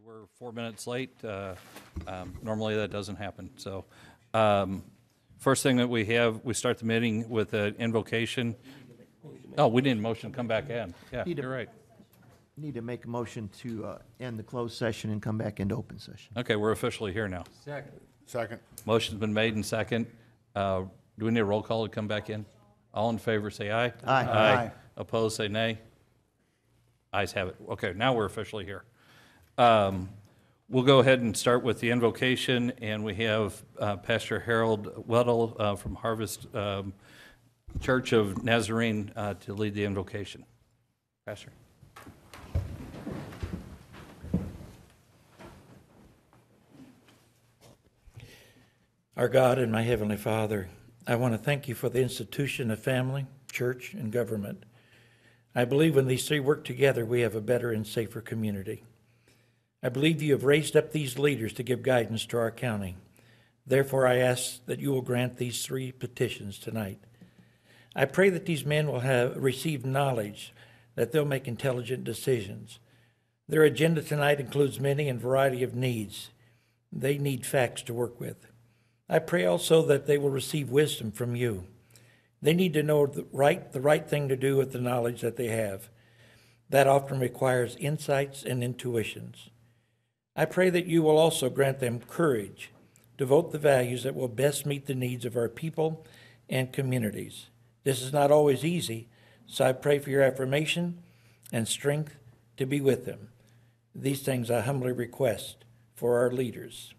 We're 4 minutes late. Normally that doesn't happen. So first thing that we have, we start the meeting with an invocation. Oh, we need a motion to come back in. Yeah, you're right. Need to make a motion to end the closed session and come back into open session. Okay, we're officially here now. Second. Motion's been made and second. Do we need a roll call to come back in? All in favor say aye. Aye. Aye. Opposed say nay. Ayes have it. Okay, now we're officially here. We'll go ahead and start with the invocation, and we have Pastor Harold Weddle from Harvest Church of Nazarene to lead the invocation. Pastor. Our God and my Heavenly Father, I want to thank you for the institution of family, church, and government. I believe when these three work together, we have a better and safer community. I believe you have raised up these leaders to give guidance to our county. Therefore, I ask that you will grant these three petitions tonight. I pray that these men will have received knowledge, that they'll make intelligent decisions. Their agenda tonight includes many and variety of needs. They need facts to work with. I pray also that they will receive wisdom from you. They need to know the right thing to do with the knowledge that they have. That often requires insights and intuitions. I pray that you will also grant them courage to vote the values that will best meet the needs of our people and communities. This is not always easy, so I pray for your affirmation and strength to be with them. These things I humbly request for our leaders.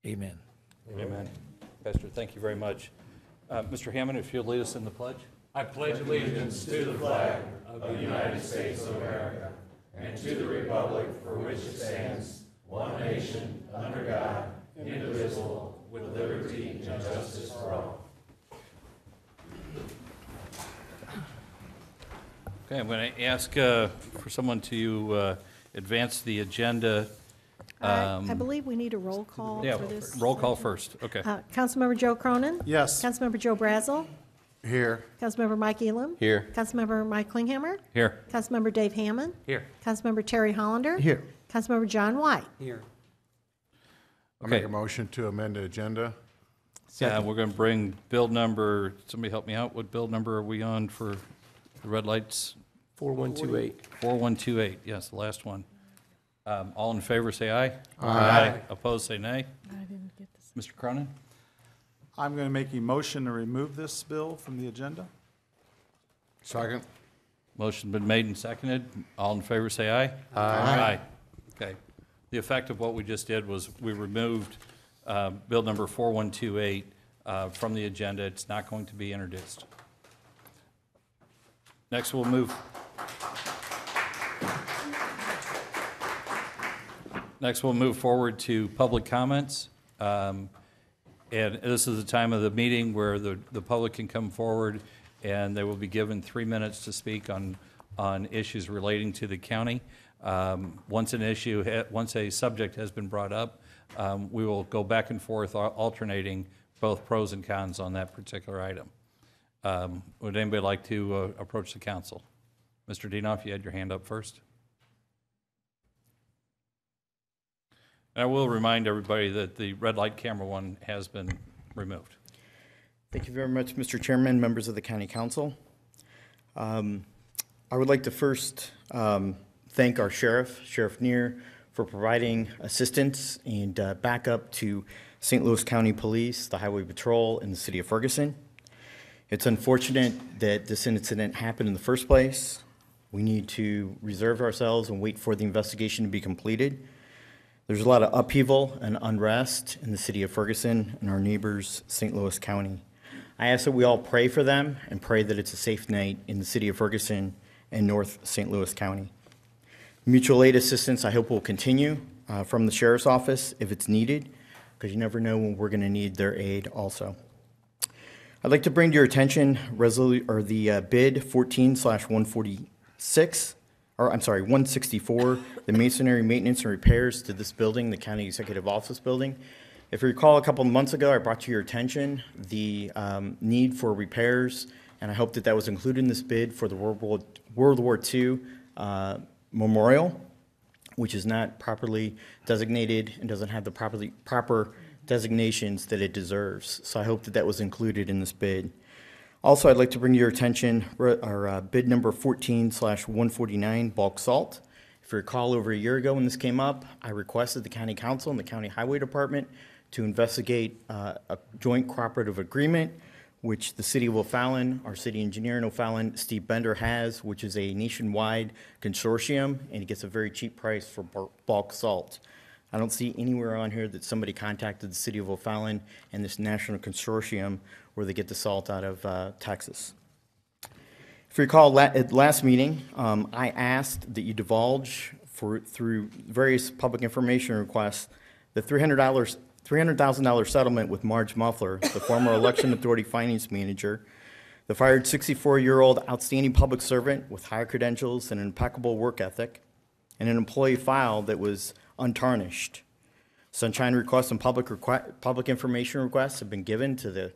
Amen. Amen. Pastor, thank you very much. Mr. Hammond, if you'll lead us in the pledge. I pledge allegiance to the flag of the United States of America and to the republic for which it stands, one nation, under God, indivisible, with liberty and justice for all. Okay, I'm going to ask for someone to advance the agenda. I believe we need a roll call Yeah, for this. roll call first. Okay. Councilmember Joe Cronin? Yes. Councilmember Joe Brazel? Here. Councilmember Mike Elam? Here. Councilmember Mike Klinghammer? Here. Councilmember Dave Hammond? Here. Councilmember Terry Hollander? Here. Councilmember John White? Here. I'll make a motion to amend the agenda. Yeah, we're going to bring bill number, somebody help me out. What bill number are we on for the red lights? 4128. 4128, yes, the last one. All in favor say aye. Aye. Opposed say nay. I didn't get this. Mr. Cronin? I'm going to make a motion to remove this bill from the agenda. Second. Motion's been made and seconded. All in favor say aye. Aye. Okay. The effect of what we just did was we removed bill number 4128 from the agenda. It's not going to be introduced. Next, we'll move. Next, we'll move forward to public comments. And this is the time of the meeting where the public can come forward, and they will be given 3 minutes to speak on issues relating to the county. Once a subject has been brought up, we will go back and forth alternating both pros and cons on that particular item. Would anybody like to approach the council? Mr. Dienoff, you had your hand up first. And I will remind everybody that the red light camera one has been removed. Thank you very much, Mr. Chairman, members of the County Council. I would like to first thank our Sheriff Neer, for providing assistance and backup to St. Louis County Police, the Highway Patrol, and the City of Ferguson. It's unfortunate that this incident happened in the first place. We need to reserve ourselves and wait for the investigation to be completed. There's a lot of upheaval and unrest in the City of Ferguson and our neighbors, St. Louis County. I ask that we all pray for them and pray that it's a safe night in the City of Ferguson and North St. Louis County. Mutual aid assistance, I hope, will continue from the Sheriff's Office if it's needed, because you never know when we're going to need their aid also. I'd like to bring to your attention the bid 14/146, or I'm sorry, 164, the masonry maintenance and repairs to this building, the County Executive Office building. If you recall, a couple of months ago, I brought to your attention the need for repairs, and I hope that was included in this bid for the World War II memorial. which is not properly designated and doesn't have the proper designations that it deserves. So I hope that that was included in this bid. Also, I'd like to bring to your attention our bid number 14/149, bulk salt. If you recall, over a year ago when this came up, I requested the county council and the county highway department to investigate a joint cooperative agreement, which the city of O'Fallon, our city engineer in O'Fallon, Steve Bender, has, which is a nationwide consortium, and he gets a very cheap price for bulk salt. I don't see anywhere on here that somebody contacted the city of O'Fallon and this national consortium where they get the salt out of Texas. If you recall, at last meeting, I asked that you divulge through various public information requests the $300,000 settlement with Marge Muffler, the former election authority finance manager, the fired 64-year-old outstanding public servant with high credentials and an impeccable work ethic, and an employee file that was untarnished. Sunshine requests and public information requests have been given to the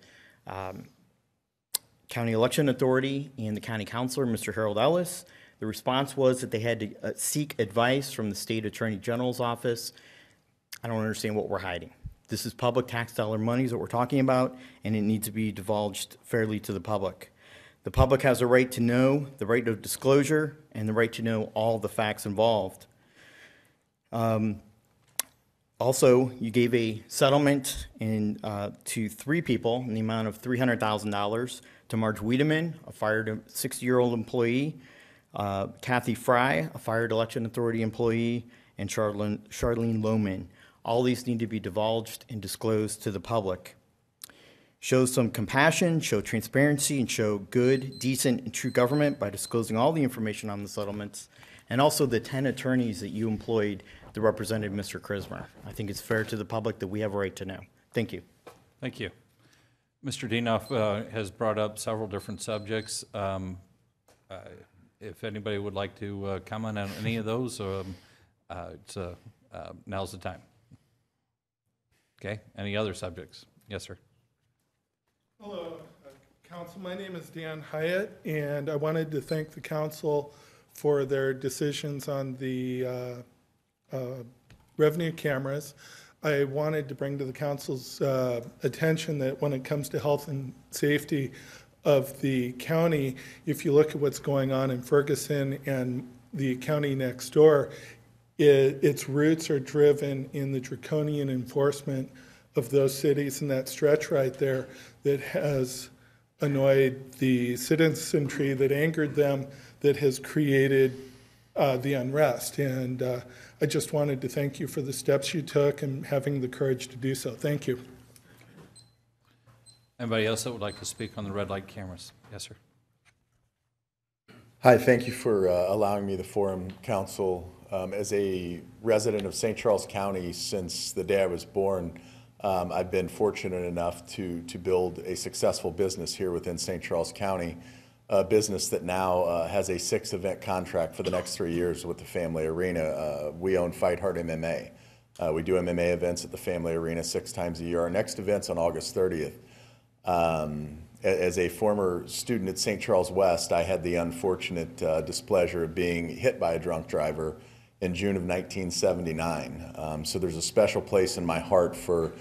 county election authority and the county councilor, Mr. Harold Ellis. The response was that they had to seek advice from the state attorney general's office. I don't understand what we're hiding. This is public tax dollar monies that we're talking about, and it needs to be divulged fairly to the public. The public has a right to know, the right of disclosure, and the right to know all the facts involved. Also, you gave a settlement to 3 people in the amount of $300,000 to Marge Wiedemann, a fired 60-year-old employee, Kathy Fry, a fired election authority employee, and Charlene Lohman. All these need to be divulged and disclosed to the public. Show some compassion, show transparency, and show good, decent, and true government by disclosing all the information on the settlements, and also the 10 attorneys that you employed that represented Mr. Krismer. I think it's fair to the public that we have a right to know. Thank you. Thank you. Mr. Dienoff has brought up several different subjects. If anybody would like to comment on any of those, now's the time. Okay, any other subjects? Yes, sir. Hello, Council. My name is Dan Hyatt, and I wanted to thank the Council for their decisions on the revenue cameras. I wanted to bring to the Council's attention that when it comes to health and safety of the county, if you look at what's going on in Ferguson and the county next door, its roots are driven in the draconian enforcement of those cities and that stretch right there that has annoyed the citizenry, that angered them, that has created the unrest. And I just wanted to thank you for the steps you took and having the courage to do so. Thank you. Anybody else that would like to speak on the red light cameras? Yes, sir. Hi, thank you for allowing me the forum, Council. As a resident of St. Charles County since the day I was born, I've been fortunate enough to build a successful business here within St. Charles County, a business that now has a 6-event contract for the next 3 years with the Family Arena. We own Fight Hard MMA. We do MMA events at the Family Arena 6 times a year. Our next event's on August 30th. As a former student at St. Charles West, I had the unfortunate displeasure of being hit by a drunk driver in June of 1979. So there's a special place in my heart for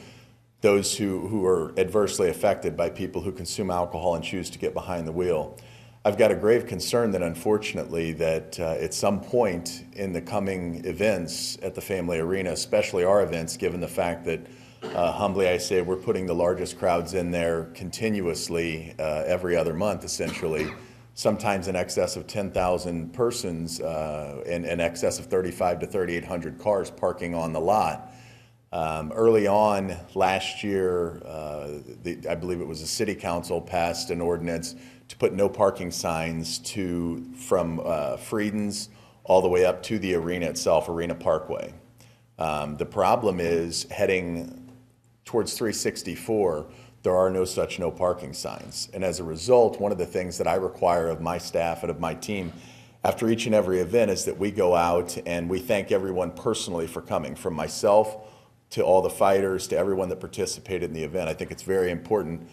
those who are adversely affected by people who consume alcohol and choose to get behind the wheel. I've got a grave concern that unfortunately that at some point in the coming events at the Family Arena, especially our events, given the fact that humbly I say we're putting the largest crowds in there continuously every other month essentially, sometimes in excess of 10,000 persons and in excess of 3,500 to 3,800 cars parking on the lot. Early on last year, I believe it was the City Council passed an ordinance to put no parking signs from Frieden's all the way up to the arena itself, Arena Parkway. The problem is heading towards 364, there are no such no parking signs. And as a result, one of the things that I require of my staff and of my team after each and every event is that we go out and we thank everyone personally for coming, from myself to all the fighters to everyone that participated in the event. I think it's very important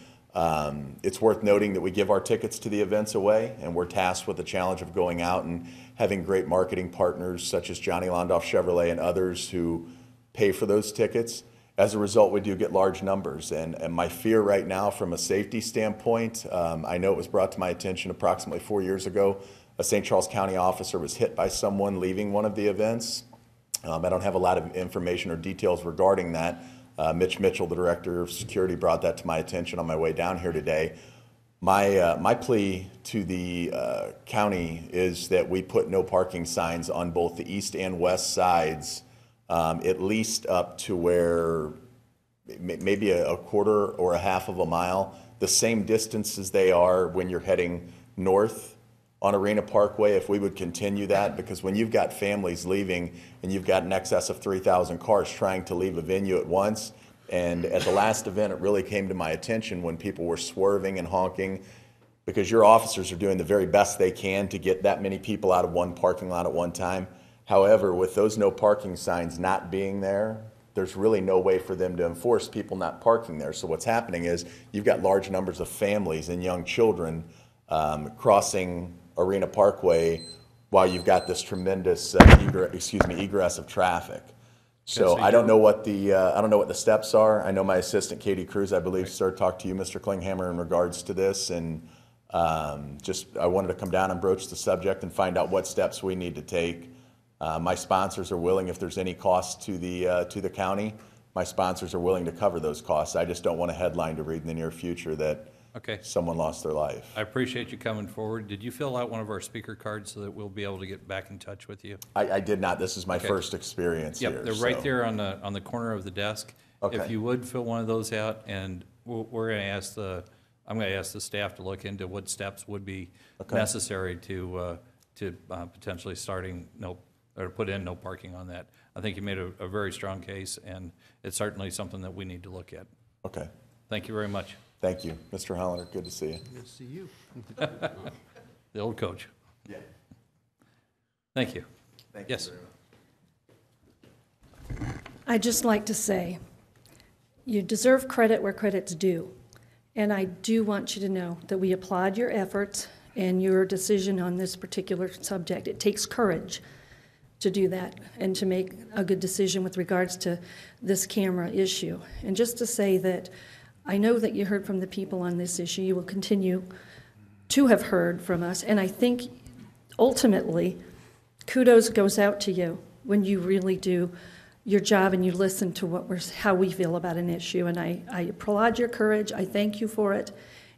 It's worth noting that we give our tickets to the events away, and we're tasked with the challenge of going out and having great marketing partners such as Johnny Londoff Chevrolet and others who pay for those tickets. As a result, we do get large numbers, and my fear right now from a safety standpoint, I know it was brought to my attention approximately 4 years ago, a St. Charles County officer was hit by someone leaving one of the events. I don't have a lot of information or details regarding that. Mitch Mitchell, the Director of Security, brought that to my attention on my way down here today. My plea to the county is that we put no parking signs on both the east and west sides, at least up to where maybe a quarter or a half of a mile, the same distance as they are when you're heading north on Arena Parkway, if we would continue that, because when you've got families leaving and you've got in excess of 3,000 cars trying to leave a venue at once, and at the last event it really came to my attention when people were swerving and honking, because your officers are doing the very best they can to get that many people out of one parking lot at one time. However, with those no parking signs not being there, there's really no way for them to enforce people not parking there. So what's happening is you've got large numbers of families and young children crossing Arena Parkway while you've got this tremendous egress of traffic. So I don't know what the steps are. I know my assistant Katie Cruz, I believe, started talk to you, Mr. Klinghammer, in regards to this, and I wanted to come down and broach the subject and find out what steps we need to take. My sponsors are willing, if there's any cost to the county, my sponsors are willing to cover those costs. I just don't want a headline to read in the near future that someone lost their life. I appreciate you coming forward. Did you fill out one of our speaker cards so that we'll be able to get back in touch with you? I did not. This is my first experience here. They're right there on the corner of the desk. Okay. If you would fill one of those out, and we're going to ask I'm going to ask the staff to look into what steps would be necessary to potentially put in no parking on that. I think you made a very strong case, and it's certainly something that we need to look at. Okay. Thank you very much. Thank you. Mr. Hollander, good to see you. Good to see you. The old coach. Yeah. Thank you. Thank you yes. very much. I'd just like to say, you deserve credit where credit's due. And I do want you to know that we applaud your efforts and your decision on this particular subject. It takes courage to do that and to make a good decision with regards to this camera issue. And just to say that I know that you heard from the people on this issue. You will continue to have heard from us. And I think ultimately, kudos goes out to you when you really do your job and you listen to how we feel about an issue. And I applaud your courage. I thank you for it.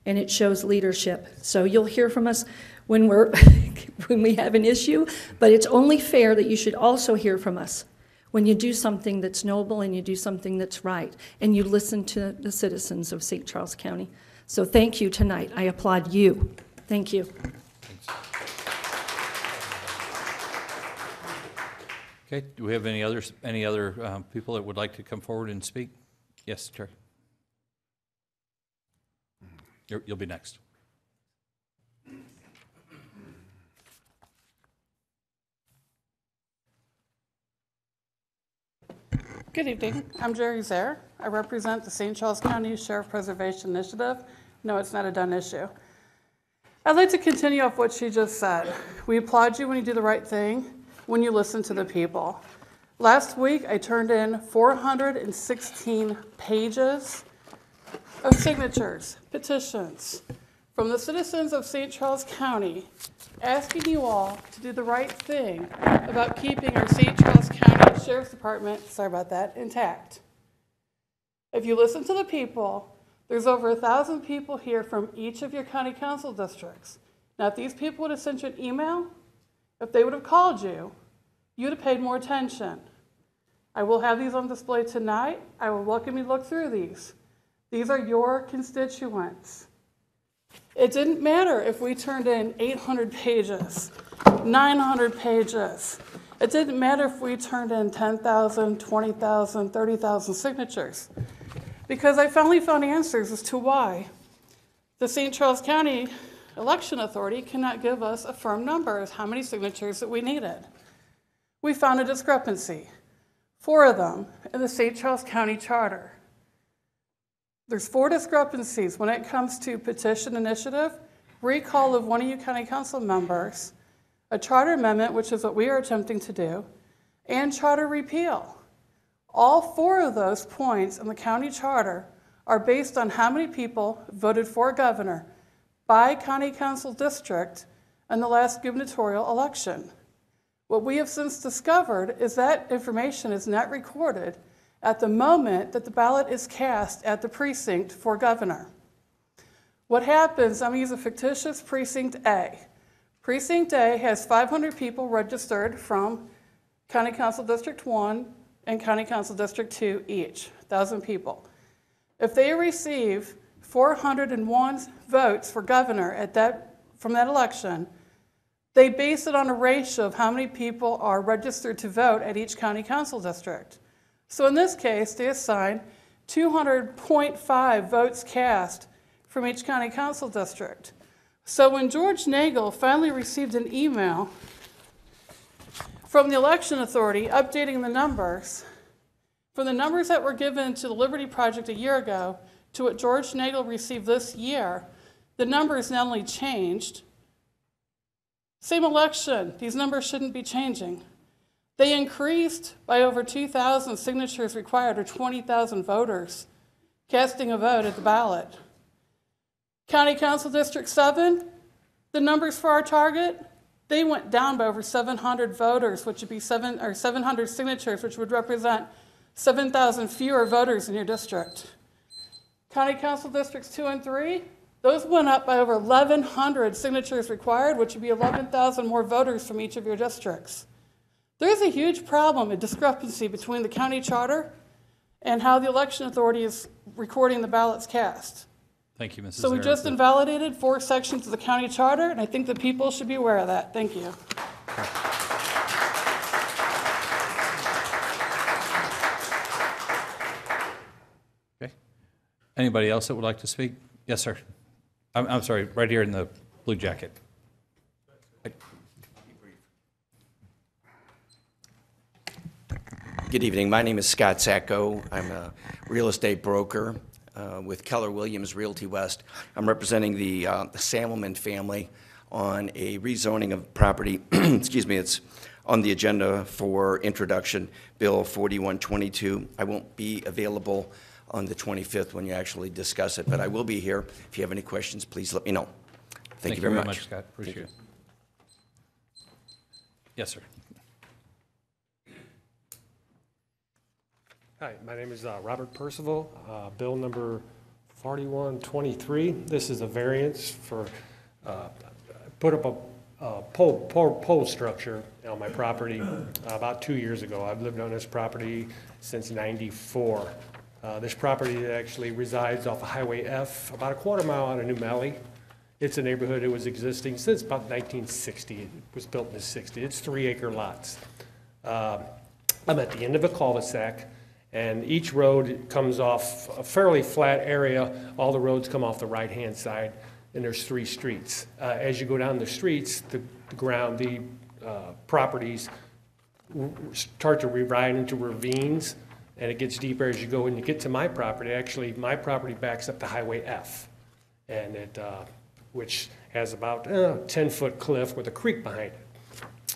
And it shows leadership. So you'll hear from us when we have an issue, but it's only fair that you should also hear from us when you do something that's noble and you do something that's right, and you listen to the citizens of St. Charles County. So thank you tonight. I applaud you. Thank you. Thanks. Okay, do we have any other people that would like to come forward and speak? Yes, Terry. You'll be next. Good evening. I'm Jerry Zaire. I represent the St. Charles County Sheriff Preservation Initiative. No, it's not a done issue. I'd like to continue off what she just said. We applaud you when you do the right thing, when you listen to the people. Last week, I turned in 416 pages of signatures, petitions, from the citizens of St. Charles County, asking you all to do the right thing about keeping our St. Charles County Sheriff's Department, intact. If you listen to the people, there's over 1,000 people here from each of your county council districts. Now, if these people would have sent you an email, if they would have called you, you'd have paid more attention. I will have these on display tonight. I will welcome you to look through these. These are your constituents. It didn't matter if we turned in 800 pages, 900 pages. It didn't matter if we turned in 10,000, 20,000, 30,000 signatures, because I finally found answers as to why the St. Charles County Election Authority cannot give us a firm number as how many signatures that we needed. We found a discrepancy, 4 of them in the St. Charles County Charter. There's 4 discrepancies when it comes to petition initiative, recall of one of you county council members, a charter amendment, which is what we are attempting to do, and charter repeal. All 4 of those points in the county charter are based on how many people voted for governor by county council district in the last gubernatorial election. What we have since discovered is that information is not recorded at the moment that the ballot is cast at the precinct for governor. What happens, I'm going to use a fictitious precinct A. Precinct A has 500 people registered from County Council District 1 and County Council District 2 each, 1,000 people. If they receive 401 votes for governor from that election, they base it on a ratio of how many people are registered to vote at each county council district. So in this case, they assign 200.5 votes cast from each county council district. So when George Nagel finally received an email from the election authority updating the numbers, from the numbers that were given to the Liberty Project a year ago to what George Nagel received this year, the numbers not only changed, same election, these numbers shouldn't be changing. They increased by over 2,000 signatures required, or 20,000 voters casting a vote at the ballot. County Council District 7, the numbers for our target, they went down by over 700 voters, which would be 700 signatures, which would represent 7,000 fewer voters in your district. County Council Districts 2 and 3, those went up by over 1,100 signatures required, which would be 11,000 more voters from each of your districts. There's a huge problem, a discrepancy between the county charter and how the election authority is recording the ballots cast. Thank you, Mrs. So we just invalidated 4 sections of the county charter, and I think the people should be aware of that. Thank you. Okay. Anybody else that would like to speak? Yes, sir. I'm sorry, right here in the blue jacket. Good evening. My name is Scott Sacco. I'm a real estate broker with Keller Williams Realty West. I'm representing the Samelman family on a rezoning of property. Excuse me, it's on the agenda for introduction, Bill 4122. I won't be available on the 25th when you actually discuss it, but I will be here. If you have any questions, please let me know. Thank you very much. Scott. Appreciate it. Yes, sir. Hi, my name is Robert Percival, bill number 4123. This is a variance for put up a pole structure on my property about 2 years ago. I've lived on this property since '94. This property actually resides off of Highway F, about a quarter mile out of New Mally. It's a neighborhood that was existing since about 1960. It was built in the 60s. It's 3-acre lots. I'm at the end of a cul-de-sac, and each road comes off a fairly flat area. All the roads come off the right-hand side, and there's 3 streets. As you go down the streets, the properties start to ride into ravines, and it gets deeper as you go. When you get to my property, actually, my property backs up to Highway F, and which has about a 10-foot cliff with a creek behind it.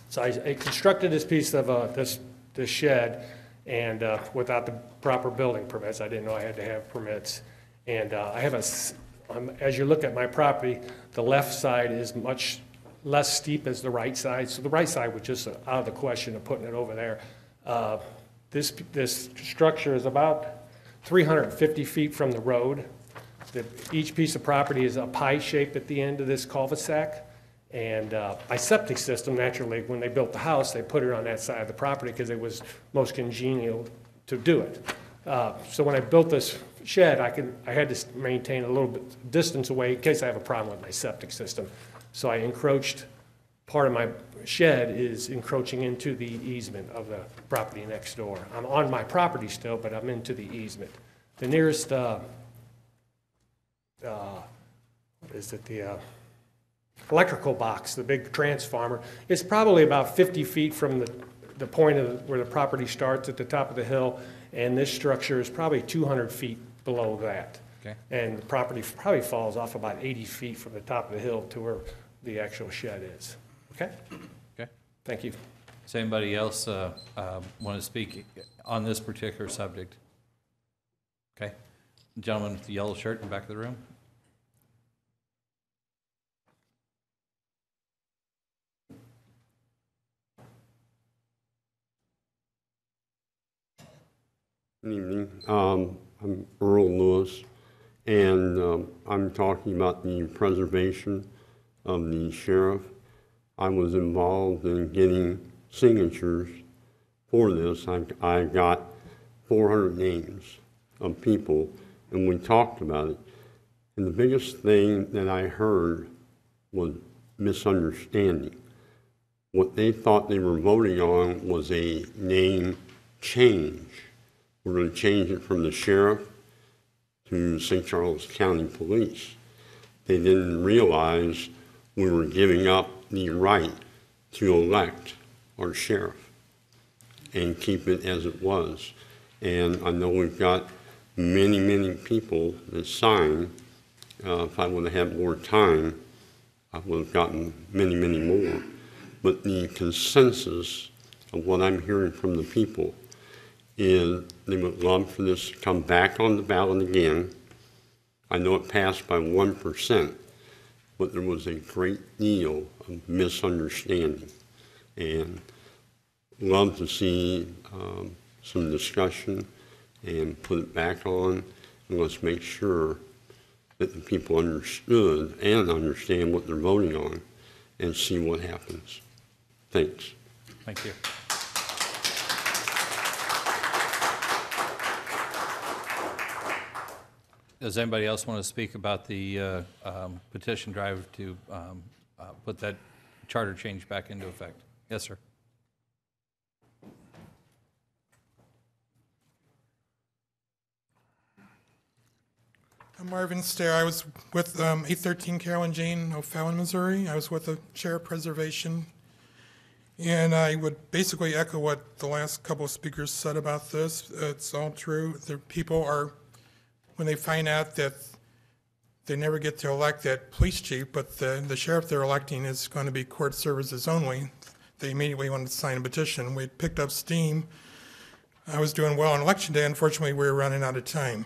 So I constructed this piece of this shed, and without the proper building permits. I didn't know I had to have permits. And I have as you look at my property, the left side is much less steep as the right side. So the right side was just out of the question of putting it over there. This structure is about 350 feet from the road. Each piece of property is a pie shape at the end of this cul-de-sac. And my septic system, naturally, when they built the house, they put it on that side of the property because it was most congenial to do it. So when I built this shed, I had to maintain a little bit distance away in case I have a problem with my septic system. So I encroached, part of my shed is encroaching into the easement of the property next door. I'm on my property still, but I'm into the easement. The nearest, electrical box, the big transformer, is probably about 50 feet from the point of where the property starts at the top of the hill, and this structure is probably 200 feet below that. Okay. And the property probably falls off about 80 feet from the top of the hill to where the actual shed is. Okay? Okay. Thank you. Does anybody else want to speak on this particular subject? Okay. Gentleman with the yellow shirt in the back of the room. Good evening. I'm Earl Lewis, and I'm talking about the preservation of the sheriff. I was involved in getting signatures for this. I got 400 names of people, and we talked about it. And the biggest thing that I heard was misunderstanding. What they thought they were voting on was a name change. We're going to change it from the sheriff to St. Charles County Police. They didn't realize we were giving up the right to elect our sheriff and keep it as it was. And I know we've got many, many people that sign. If I would have had more time, I would have gotten many, many more. But the consensus of what I'm hearing from the people is they would love for this to come back on the ballot again. I know it passed by 1%, but there was a great deal of misunderstanding. And love to see some discussion and put it back on, and let's make sure that the people understood and understand what they're voting on and see what happens. Thanks. Thank you. Does anybody else want to speak about the petition drive to put that charter change back into effect? Yes, sir. I'm Marvin Stair. I was with 813 Carolyn Jane, O'Fallon, Missouri. I was with the Sheriff Preservation. And I would basically echo what the last couple of speakers said about this. It's all true. The people are, when they find out that they never get to elect that police chief, but the sheriff they're electing is going to be court services only, they immediately wanted to sign a petition. We picked up steam. I was doing well on election day. Unfortunately, we were running out of time.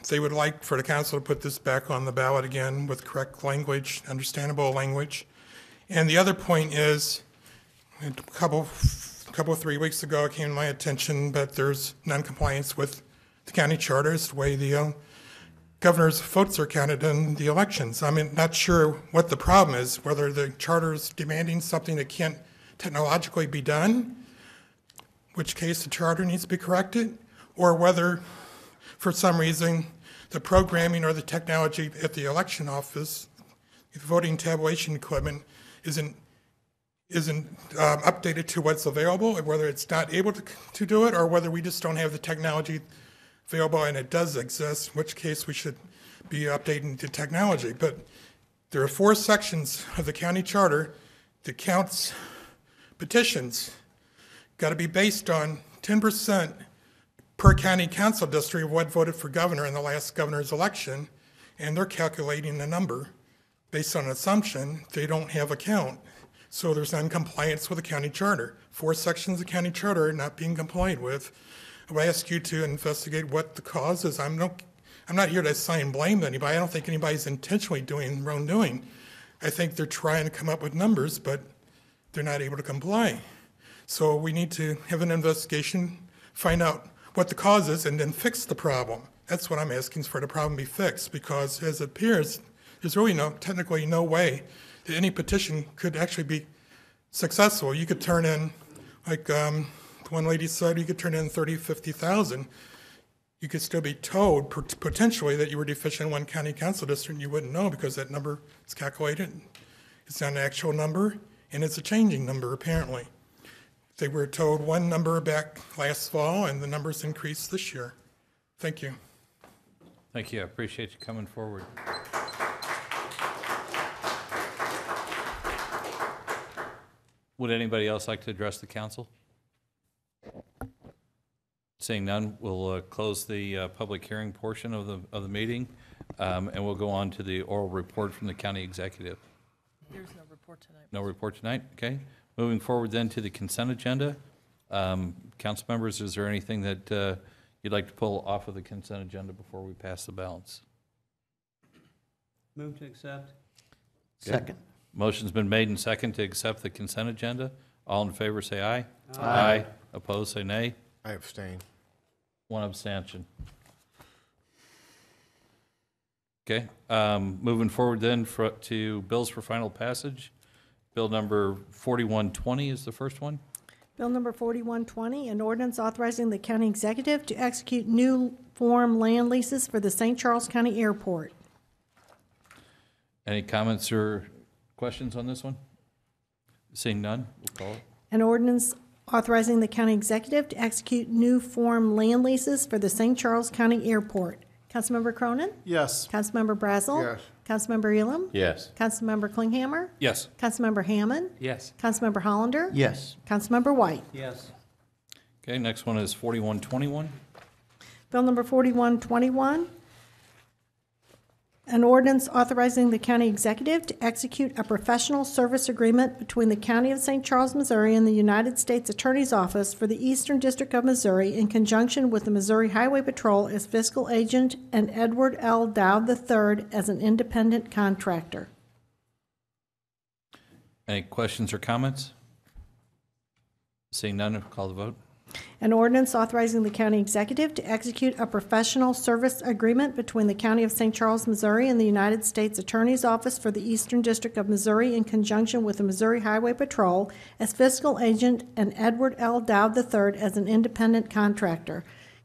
They would like for the council to put this back on the ballot again with correct language, understandable language. And the other point is, a couple 3 weeks ago, it came to my attention that there's non-compliance with the county charters, the way the governor's votes are counted in the elections. I'm not sure what the problem is, whether the charter is demanding something that can't technologically be done, which case the charter needs to be corrected, or whether, for some reason, the programming or the technology at the election office, the voting tabulation equipment, isn't updated to what's available, whether it's not able to do it, or whether we just don't have the technology available and it does exist, in which case we should be updating the technology. But there are 4 sections of the county charter that counts petitions. Got to be based on 10% per county council district of what voted for governor in the last governor's election, and they're calculating the number based on an assumption they don't have a count. So there's non-compliance with the county charter. 4 sections of the county charter are not being complied with. I would ask you to investigate what the cause is. I'm not here to assign blame to anybody. I don't think anybody's intentionally doing wrongdoing. I think they're trying to come up with numbers, but they're not able to comply. So we need to have an investigation, find out what the cause is, and then fix the problem. That's what I'm asking, for the problem be fixed, because as it appears, there's really technically no way that any petition could actually be successful. You could turn in, like one lady said, you could turn in 30, 50,000. You could still be told potentially that you were deficient in one county council district, and you wouldn't know because that number is calculated. It's not an actual number, and it's a changing number, apparently. They were told one number back last fall, and the numbers increased this year. Thank you. Thank you. I appreciate you coming forward. Would anybody else like to address the council? Seeing none, we'll close the public hearing portion of the meeting, and we'll go on to the oral report from the county executive. There's no report tonight. No report tonight? Okay. Moving forward then to the consent agenda. Council members, is there anything that you'd like to pull off of the consent agenda before we pass the balance? Move to accept. Second. Motion's been made and second to accept the consent agenda. All in favor, say aye. Aye. Opposed, say nay. I abstain. One abstention. Okay, moving forward then to bills for final passage. Bill number 4120 is the first one. Bill number 4120, an ordinance authorizing the county executive to execute new form land leases for the St. Charles County Airport. Any comments or questions on this one? Seeing none, we'll call it. An ordinance authorizing the county executive to execute new form land leases for the St. Charles County Airport. Councilmember Cronin? Yes. Councilmember Brazel? Yes. Councilmember Elam? Yes. Councilmember Klinghammer? Yes. Councilmember Hammond? Yes. Councilmember Hollander? Yes. Councilmember White? Yes. Okay, next one is 4121. Bill number 4121, an ordinance authorizing the county executive to execute a professional service agreement between the County of St. Charles, Missouri and the United States Attorney's Office for the Eastern District of Missouri in conjunction with the Missouri Highway Patrol as fiscal agent and Edward L. Dowd III as an independent contractor. Any questions or comments? Seeing none, call the vote. An ordinance authorizing the county executive to execute a professional service agreement between the County of St. Charles, Missouri and the United States Attorney's Office for the Eastern District of Missouri in conjunction with the Missouri Highway Patrol as fiscal agent and Edward L. Dowd III as an independent contractor.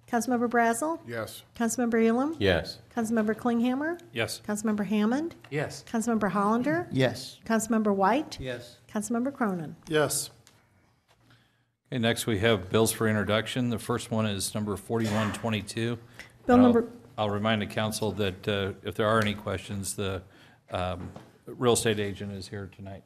Councilmember Brazel? Yes. Councilmember Elam? Yes. Councilmember Klinghammer? Yes. Councilmember Hammond? Yes. Councilmember Hollander? Yes. Councilmember White? Yes. Councilmember Cronin? Yes. Okay, next we have bills for introduction. The first one is number 4122. Bill And number- I'll remind the council that if there are any questions, the real estate agent is here tonight.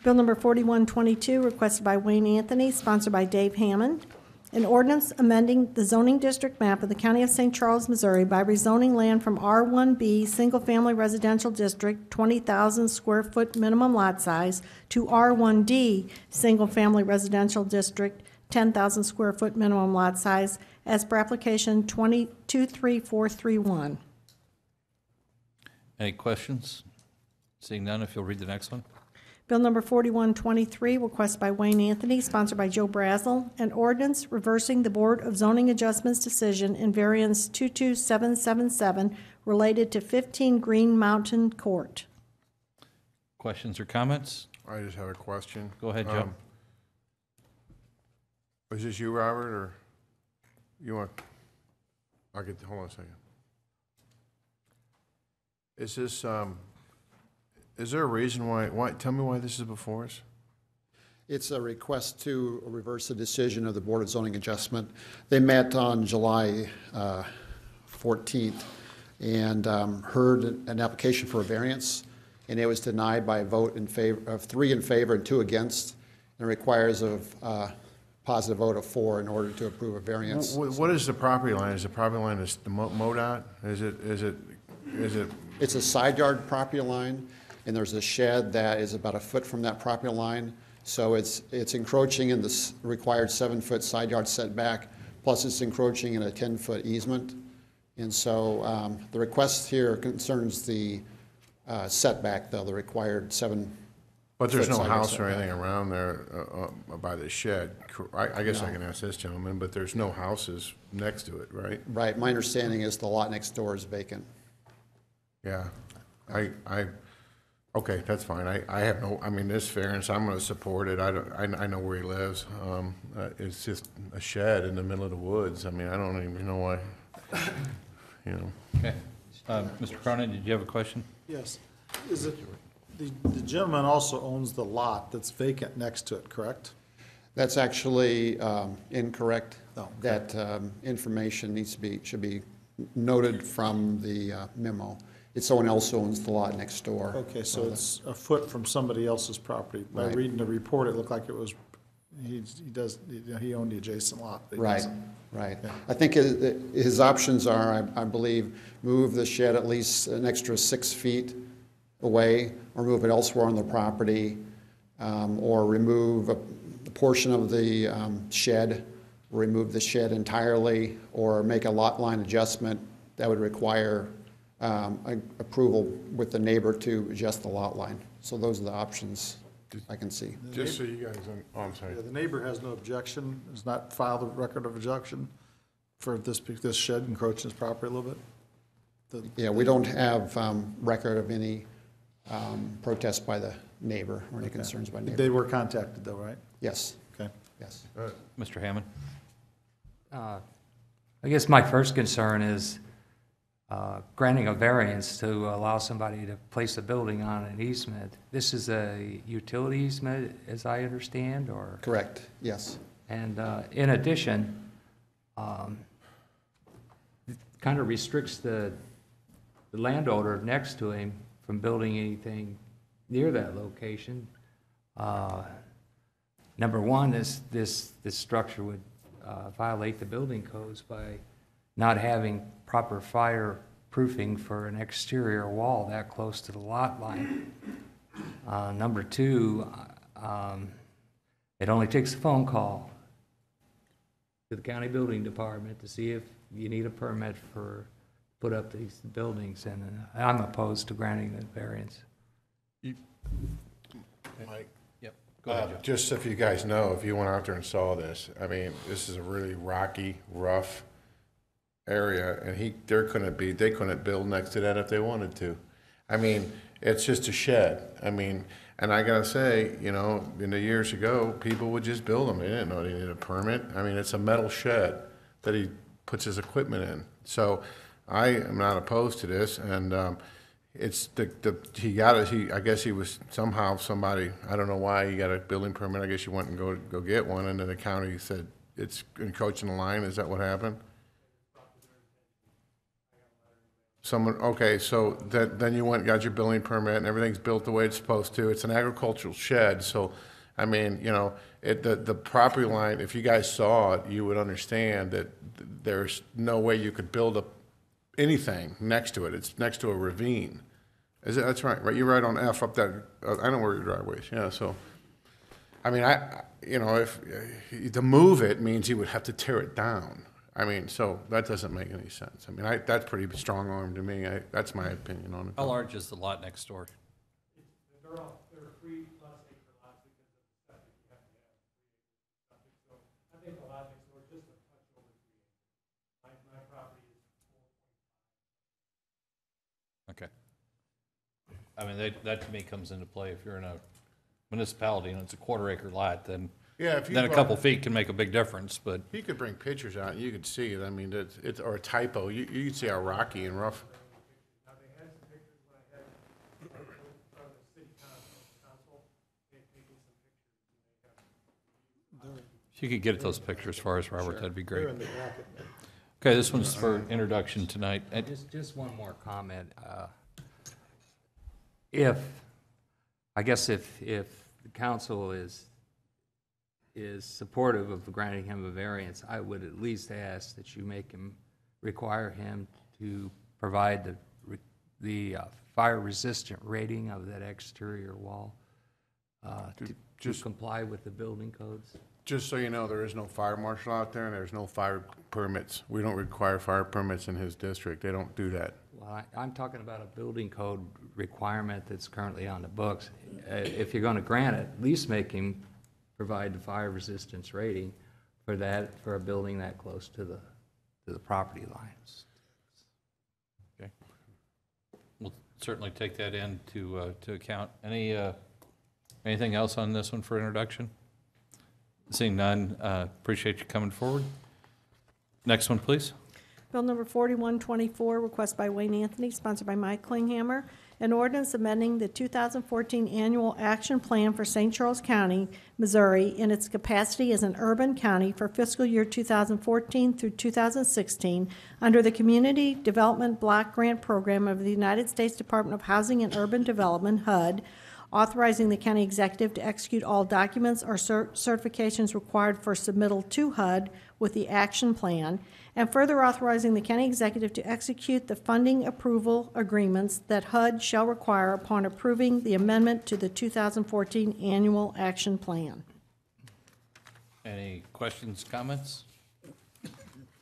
Bill number 4122, requested by Wayne Anthony, sponsored by Dave Hammond. An ordinance amending the zoning district map of the County of St. Charles, Missouri by rezoning land from R1B Single Family Residential District, 20,000 square foot minimum lot size, to R1D Single Family Residential District, 10,000 square foot minimum lot size, as per application 23431. Any questions? Seeing none, if you'll read the next one. Bill number 4123, requested by Wayne Anthony, sponsored by Joe Brazel, an ordinance reversing the Board of Zoning Adjustments decision in variance 22777 related to 15 Green Mountain Court. Questions or comments? I just have a question. Go ahead, Joe. Is this you, Robert, or you want, hold on a second. Is this, is there a reason why, tell me why this is before us? It's a request to reverse the decision of the Board of Zoning Adjustment. They met on July 14th and heard an application for a variance, and it was denied by a vote in favor of 3 in favor and 2 against. And it requires a positive vote of 4 in order to approve a variance. What is the property line? Is the property line the MoDOT? Is it? It's a side yard property line, and there's a shed that is about a foot from that property line. So it's encroaching in the required 7-foot side yard setback, plus it's encroaching in a 10-foot easement. And so the request here concerns the setback, though, the required 7. But there's no house or anything around there by the shed. I guess I can ask this gentleman, but there's no houses next to it, right? Right. My understanding is the lot next door is vacant. Yeah. Okay, that's fine. I have no, I mean, this variance, I'm going to support it. I know where he lives. It's just a shed in the middle of the woods. I mean, I don't even know why, you know. Okay. Mr. Cronin, did you have a question? Yes. Is it, the gentleman also owns the lot that's vacant next to it, correct? That's actually incorrect. Oh, okay. That information should be noted from the memo. It's someone else who owns the lot next door. Okay, so it's a foot from somebody else's property. By Right. reading the report, it looked like it was he owned the adjacent lot. but he Right, doesn't. right. I think his options are, I believe, move the shed at least an extra 6 feet away, or move it elsewhere on the property, or remove a portion of the shed, remove the shed entirely, or make a lot line adjustment that would require approval with the neighbor to adjust the lot line. So those are the options I can see. Just so you guys, I'm sorry. Yeah, the neighbor has no objection, has not filed a record of objection for this shed encroaching his property a little bit? Yeah, we don't have record of any protest by the neighbor or any concerns by neighbor. They were contacted though, right? Yes. Okay. Yes. Mr. Hammond? I guess my first concern is granting a variance to allow somebody to place a building on an easement. This is a utility easement, as I understand, or? Correct, yes. And in addition, it kind of restricts the landowner next to him from building anything near that location. Number one, this structure would violate the building codes by not having proper fireproofing for an exterior wall that close to the lot line. Number two, it only takes a phone call to the county building department to see if you need a permit for put up these buildings, and I'm opposed to granting the variance. Mike? Yep. Go ahead, Joe. Just so if you guys know, if you went out there and saw this, I mean, this is a really rocky, rough area, and they couldn't build next to that if they wanted to. I mean, it's just a shed. I mean, and I gotta say, you know, in the years ago, people would just build them. They didn't know they needed a permit. I mean, it's a metal shed that he puts his equipment in. So I am not opposed to this, and it's I guess he was somehow somebody, I don't know why he got a building permit. I guess you went and go get one, and then the county said it's encroaching the line. Is that what happened? Okay, so then you went and got your building permit, and everything's built the way it's supposed to. It's an agricultural shed, so, I mean, you know, the property line, if you guys saw it, you would understand that there's no way you could build up anything next to it. It's next to a ravine. That's right? You're right on F up that, I know where your driveway is, yeah, so. I mean, you know, if to move it means you would have to tear it down. I mean, so that doesn't make any sense. I mean, that's pretty strong arm to me. That's my opinion on it. How large is the lot next door? They're 3+ acre lots because of the septic you have to have. So I think the lot next door is just a touch over 3 acres. My property is 4.5. Okay. I mean, that to me comes into play. If you're in a municipality and it's a 1/4 acre lot, then yeah, if you then a couple feet can make a big difference, but. You could bring pictures out and you could see it. I mean, it's or a typo. You could see how rocky and rough. Now, they had some pictures when I had from the city council. They've taken some pictures. If you could get those pictures for us, Robert, that'd be great. They're in the packet. Okay, this one's for introduction tonight. Just one more comment. I guess if the council is supportive of granting him a variance, I would at least ask that you require him to provide the fire-resistant rating of that exterior wall to comply with the building codes. Just so you know, there is no fire marshal out there, and there's no fire permits. We don't require fire permits in his district. They don't do that. Well, I'm talking about a building code requirement that's currently on the books. If you're going to grant it, at least make him provide the fire resistance rating for a building that close to the property lines. Okay. We'll certainly take that into account. Anything else on this one for introduction? Seeing none, appreciate you coming forward. Next one, please. Bill number 4124, request by Wayne Anthony, sponsored by Mike Klinghammer, an ordinance amending the 2014 Annual Action Plan for St. Charles County, Missouri, in its capacity as an urban county for fiscal year 2014 through 2016 under the Community Development Block Grant Program of the United States Department of Housing and Urban Development, HUD, authorizing the county executive to execute all documents or certifications required for submittal to HUD with the action plan, and further authorizing the county executive to execute the funding approval agreements that HUD shall require upon approving the amendment to the 2014 annual action plan. Any questions, comments?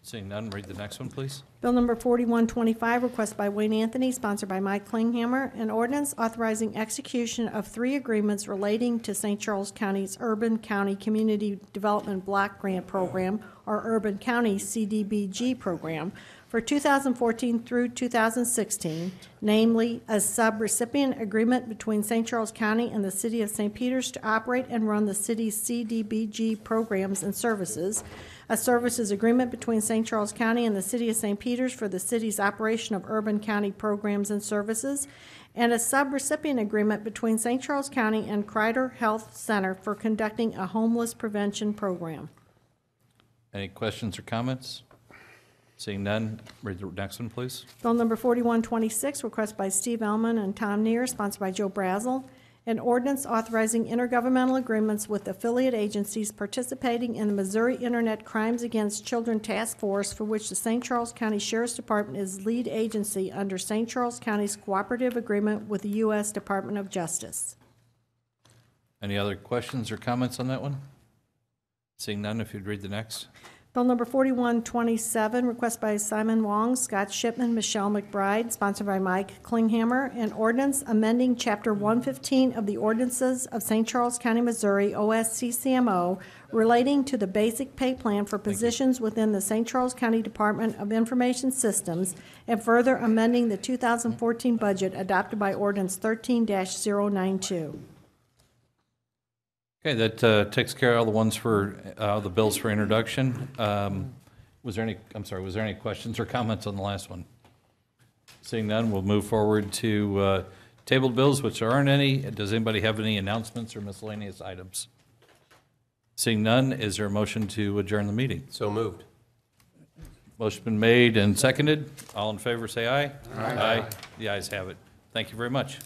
Seeing none, read the next one, please. Bill number 4125, requested by Wayne Anthony, sponsored by Mike Klinghammer, an ordinance authorizing execution of 3 agreements relating to St. Charles County's Urban County Community Development Block Grant Program, or Urban County CDBG program, for 2014 through 2016, namely a subrecipient agreement between St. Charles County and the City of St. Peters to operate and run the city's CDBG programs and services, a services agreement between St. Charles County and the City of St. Peters for the city's operation of urban county programs and services, and a subrecipient agreement between St. Charles County and Crider Health Center for conducting a homeless prevention program. Any questions or comments? Seeing none, read the next one, please. Bill number 4126, requested by Steve Ellman and Tom Neer, sponsored by Joe Brazel, an ordinance authorizing intergovernmental agreements with affiliate agencies participating in the Missouri Internet Crimes Against Children Task Force, for which the St. Charles County Sheriff's Department is lead agency under St. Charles County's cooperative agreement with the U.S. Department of Justice. Any other questions or comments on that one? Seeing none, if you'd read the next. Bill number 4127, requested by Simon Wong, Scott Shipman, Michelle McBride, sponsored by Mike Klinghammer, an ordinance amending Chapter 115 of the Ordinances of St. Charles County, Missouri, OSCCMO, relating to the basic pay plan for positions within the St. Charles County Department of Information Systems, and further amending the 2014 budget adopted by Ordinance 13-092. Okay, that takes care of all the ones for the bills for introduction. Was there any questions or comments on the last one? Seeing none, we'll move forward to tabled bills, which there aren't any. Does anybody have any announcements or miscellaneous items? Seeing none, is there a motion to adjourn the meeting? So moved. Motion been made and seconded. All in favor, say aye. Aye. The ayes have it. Thank you very much.